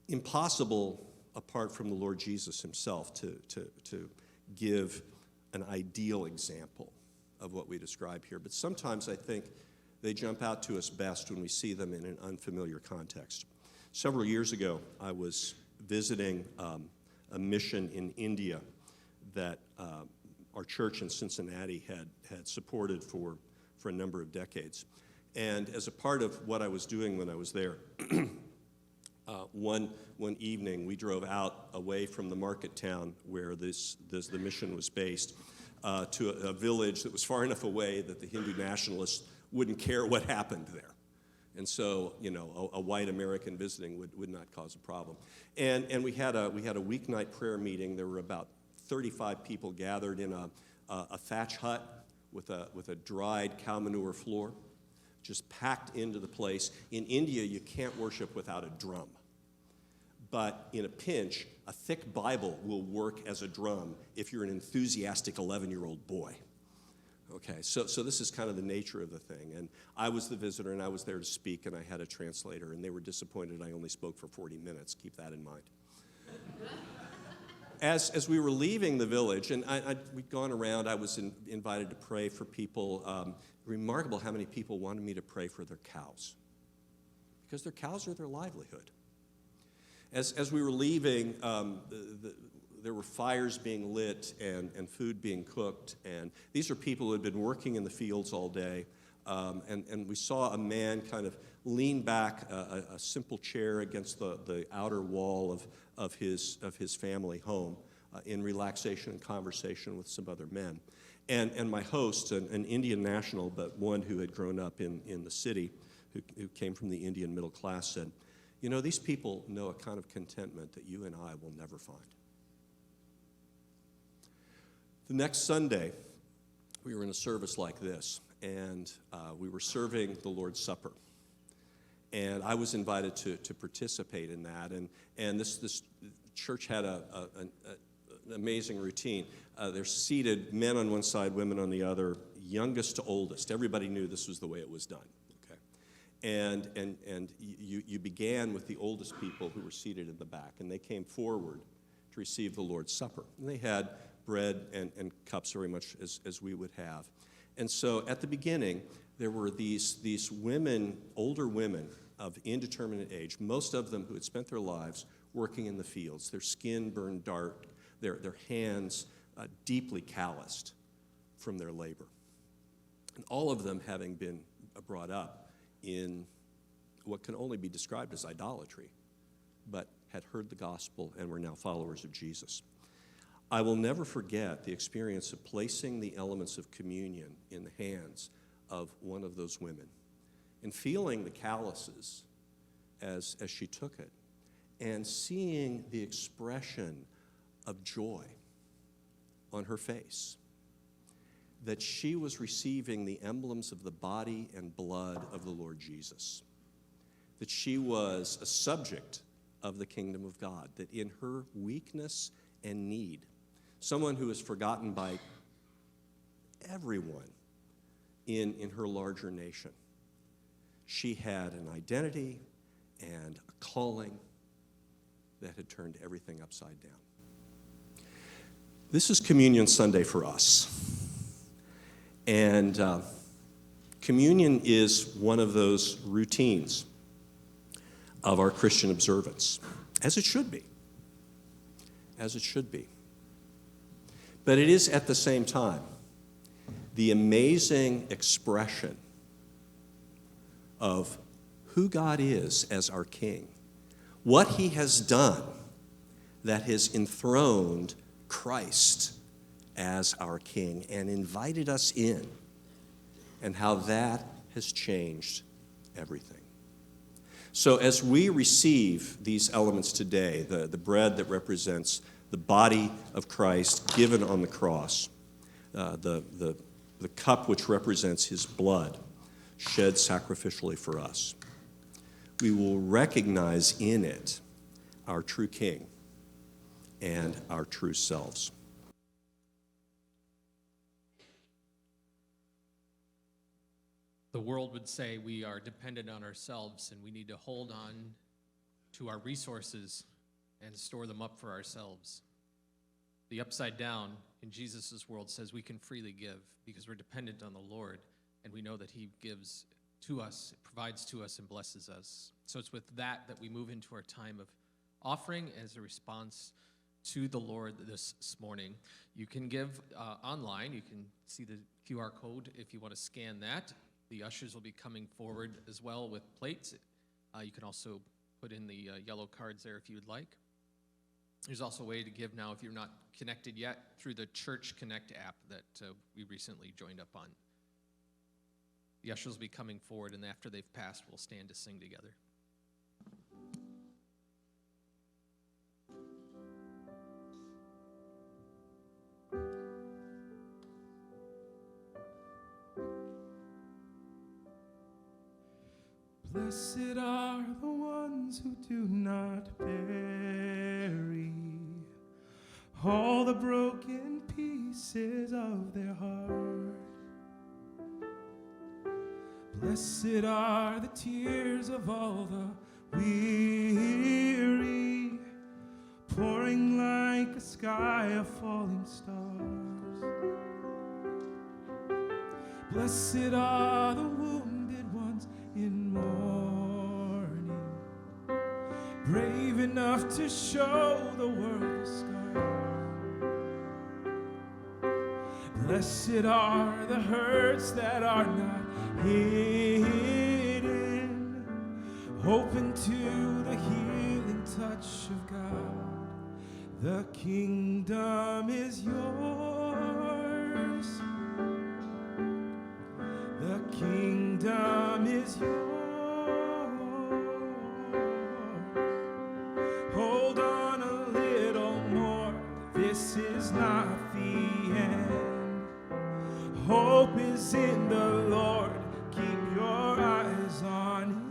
impossible, apart from the Lord Jesus himself, to give an ideal example of what we describe here. But sometimes I think they jump out to us best when we see them in an unfamiliar context. Several years ago, I was visiting a mission in India that our church in Cincinnati had supported for a number of decades. And as a part of what I was doing when I was there, one evening we drove out away from the market town where the mission was based to a village that was far enough away that the Hindu nationalists wouldn't care what happened there. And so, a white American visiting would not cause a problem. And we had a weeknight prayer meeting. There were about 35 people gathered in a thatch hut with a dried cow manure floor, just packed into the place. In India, you can't worship without a drum. But in a pinch, a thick Bible will work as a drum if you're an enthusiastic 11-year-old boy. Okay, so this is kind of the nature of the thing. And I was the visitor, and I was there to speak, and I had a translator, and they were disappointed I only spoke for 40 minutes. Keep that in mind. As we were leaving the village, and we'd gone around, I was invited to pray for people. Remarkable how many people wanted me to pray for their cows, because their cows are their livelihood. As we were leaving, there were fires being lit and food being cooked, and these are people who had been working in the fields all day, and we saw a man kind of lean back a simple chair against the outer wall of his family home in relaxation and conversation with some other men. And my host, an Indian national, but one who had grown up in the city, who came from the Indian middle class, said, "You know, these people know a kind of contentment that you and I will never find." The next Sunday, we were in a service like this, and we were serving the Lord's Supper. And I was invited to participate in that. And this church had an amazing routine. They're seated, men on one side, women on the other, youngest to oldest. Everybody knew this was the way it was done. Okay, and you began with the oldest people who were seated in the back, and they came forward to receive the Lord's Supper. And they had bread and cups very much as we would have. And so at the beginning, there were these women, older women of indeterminate age, most of them who had spent their lives working in the fields, their skin burned dark, their hands deeply calloused from their labor. And all of them having been brought up in what can only be described as idolatry, but had heard the gospel and were now followers of Jesus. I will never forget the experience of placing the elements of communion in the hands of one of those women and feeling the calluses as she took it and seeing the expression of joy on her face, that she was receiving the emblems of the body and blood of the Lord Jesus, that she was a subject of the kingdom of God, that in her weakness and need, someone who is forgotten by everyone in her larger nation, she had an identity and a calling that had turned everything upside down. This is Communion Sunday for us. And communion is one of those routines of our Christian observance, as it should be. As it should be. But it is at the same time the amazing expression of who God is as our King, what he has done that has enthroned Christ as our King and invited us in, and how that has changed everything. So as we receive these elements today, the bread that represents the body of Christ given on the cross, the cup which represents his blood shed sacrificially for us, we will recognize in it our true King and our true selves. The world would say we are dependent on ourselves and we need to hold on to our resources and store them up for ourselves. The upside down in Jesus' world says we can freely give because we're dependent on the Lord, and we know that he gives to us, provides to us, and blesses us. So it's with that we move into our time of offering as a response to the Lord this morning. You can give online. You can see the QR code if you want to scan that. The ushers will be coming forward as well with plates. You can also put in the yellow cards there if you would like. There's also a way to give now if you're not connected yet through the Church Connect app that we recently joined up on. The ushers will be coming forward, and after they've passed, we'll stand to sing together. Blessed are the ones who do not bury all the broken pieces of their heart. Blessed are the tears of all the weary, pouring like a sky of falling stars. Blessed are the wounded ones in mourning, brave enough to show the world the scars. Blessed are the hurts that are not hidden, open to the healing touch of God. The kingdom is yours. The kingdom is yours. Hold on a little more. This is not the end. Hope is in the Lord. Keep your eyes on Him.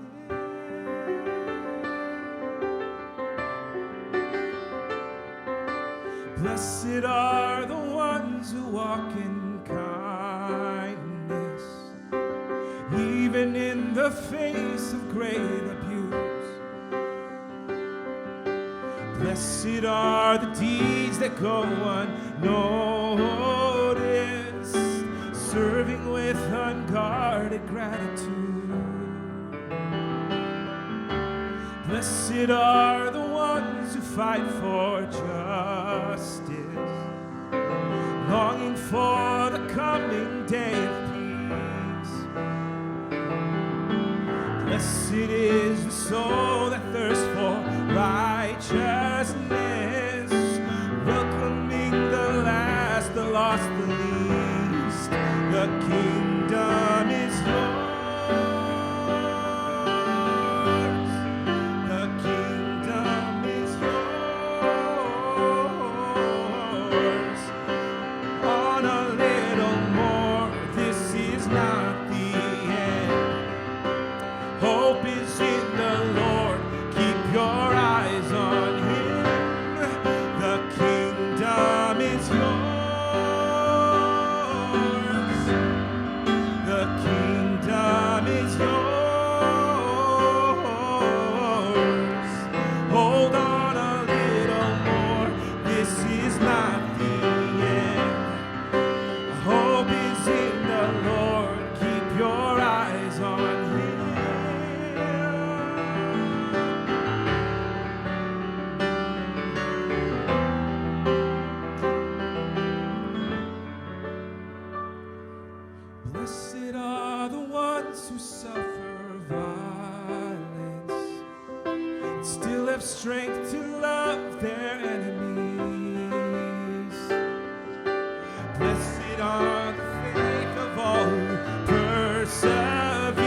Blessed are the ones who walk in kindness, even in the face of great abuse. Blessed are the deeds that go unnoticed, serving with unguarded gratitude. Blessed are the ones who fight for justice, longing for the coming day of peace. Blessed is the soul that thirsts for righteousness, welcoming the last, the lost, the least. The kingdom is yours. The kingdom is yours. On a little more, this is not the end. Hope is in the Lord. Keep your eyes on Him. The kingdom is yours. The kingdom is yours. Hold on a little more. This is not the end. Hope is in the Lord. Keep your eyes on Him. Blessed are the ones who suffer violence and still have strength to love their enemies. Blessed are the faith of all who persevere.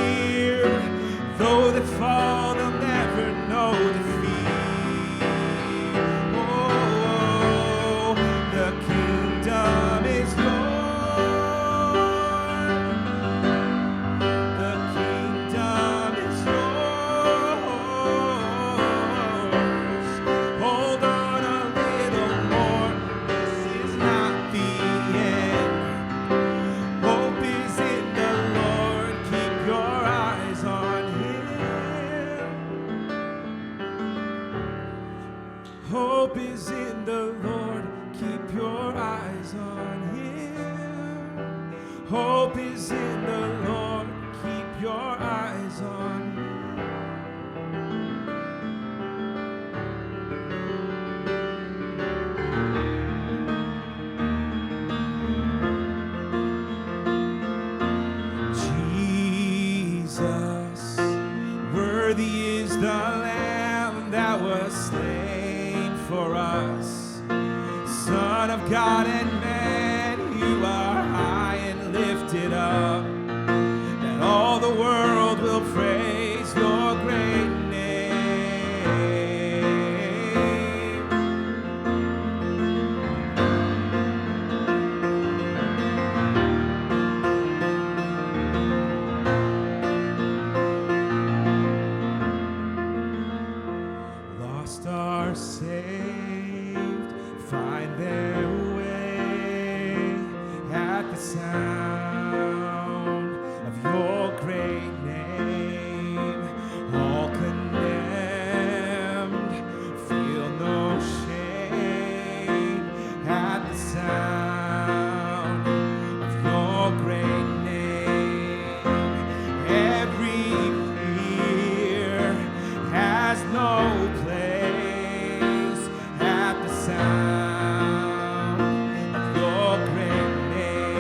Though they fall, they'll never know defeat. Oh, the kingdom is yours. The kingdom is yours. Hold on a little more. This is not the end. Hope is in the Lord. Keep your eyes on Him. Hope is in the Lord. Keep your eyes on Him. Hope is in the Lord. Keep your eyes on Him. Jesus, worthy is the Lamb that was slain for us. Son of God and man, you are high and lifted up, that all the world will praise your great name. Lost are saved, find their way at the sound of your great name. All condemned, feel no shame at the sound of your great name. Every fear has no place at the sound of your great name.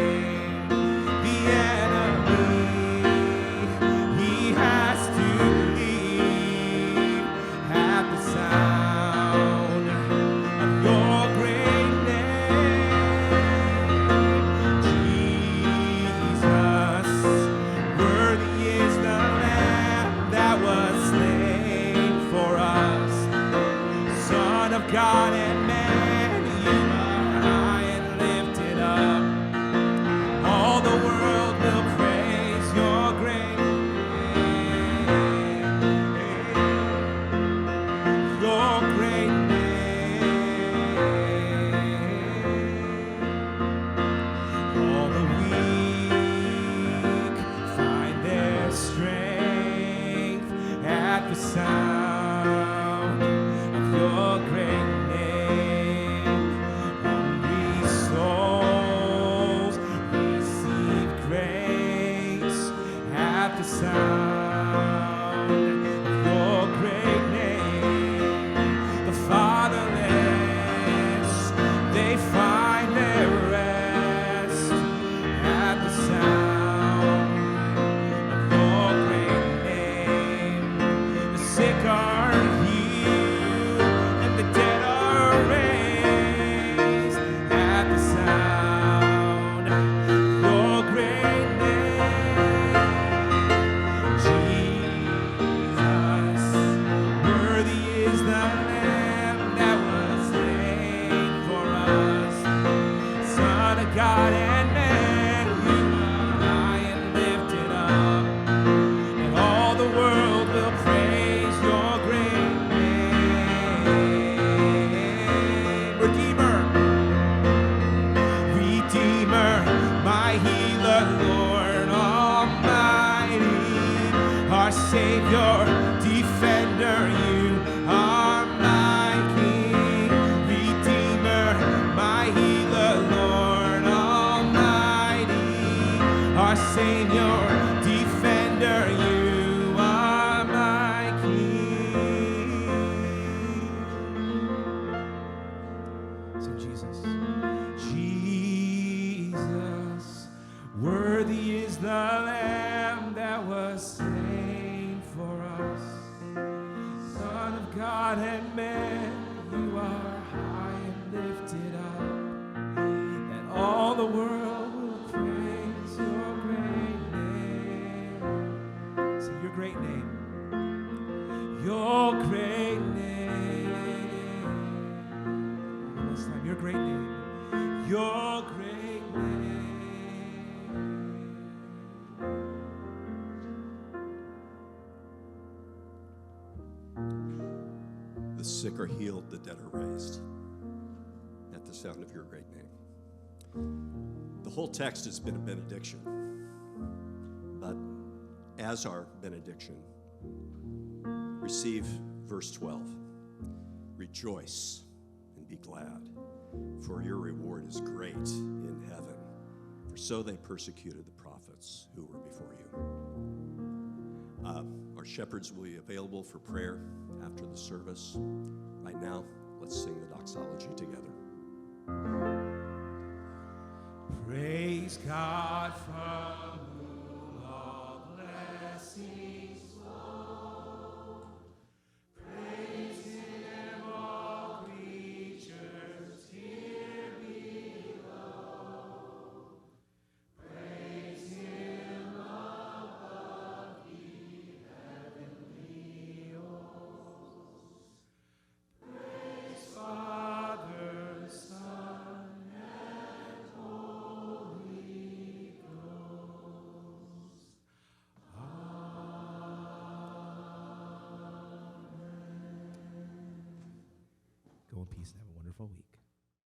God and man, you are high and lifted up, and all the world will praise your great name. See your great name. Your great name. One last time, your great name. Your great name. The sick are healed, the dead are raised at the sound of your great name. The whole text has been a benediction, but as our benediction, receive verse 12. Rejoice and be glad, for your reward is great in heaven. For so they persecuted the prophets who were before you. Our shepherds will be available for prayer after the service. Right now, let's sing the doxology together. Praise God from whom all blessings flow. Praise him, all creatures here below. Praise him above the heavenly hosts. Praise Father, Son, and Holy Ghost. Go in peace and have a wonderful week.